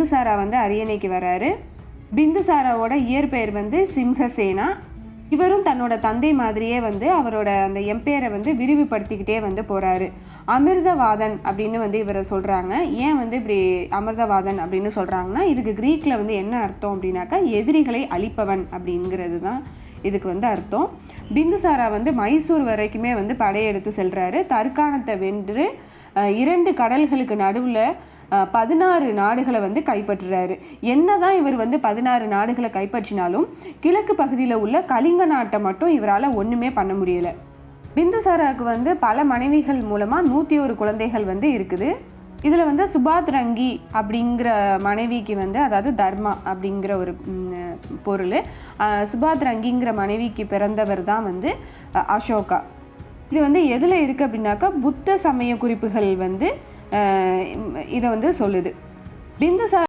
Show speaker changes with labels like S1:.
S1: பிந்துசாரா வந்து அரியணைக்கு வராரு. பிந்துசாராவோட இயற்பெயர் வந்து சிம்ஹசேனா. இவரும் தன்னோட தந்தை மாதிரியே வந்து அவரோட அந்த எம்பையரை வந்து விரிவுபடுத்திக்கிட்டே வந்து போகிறாரு. அமிர்தவாதன் அப்படின்னு வந்து இவரை சொல்கிறாங்க. ஏன் வந்து இப்படி அமிர்தவாதன் அப்படின்னு சொல்கிறாங்கன்னா, இதுக்கு க்ரீக்கில் வந்து என்ன அர்த்தம் அப்படின்னாக்கா, எதிரிகளை அழிப்பவன் அப்படிங்கிறது தான் இதுக்கு வந்து அர்த்தம். பிந்துசாரா வந்து மைசூர் வரைக்குமே வந்து படையெடுத்து செல்கிறாரு. தர்காணத்தை வென்று 2 கடல்களுக்கு நடுவில் 16 நாடுகளை வந்து கைப்பற்றுறாரு. என்னதான் இவர் வந்து 16 நாடுகளை கைப்பற்றினாலும் கிழக்கு பகுதியில் உள்ள கலிங்க நாட்டை மட்டும் இவரால் ஒன்றுமே பண்ண முடியலை. பிந்துசாராவுக்கு வந்து பல மனைவிகள் மூலமாக 101 குழந்தைகள் வந்து இருக்குது. இதில் வந்து சுபாத்ரங்கி அப்படிங்கிற மனைவிக்கு வந்து, அதாவது தர்மா அப்படிங்கிற ஒரு பொருள், சுபாத்ரங்கிங்கிற மனைவிக்கு பிறந்தவர் தான் வந்து அசோகா. இது வந்து எதில் இருக்குது அப்படின்னாக்கா, புத்த சமய குறிப்புகள் வந்து இதை வந்து சொல்லுது. பிந்துசாரா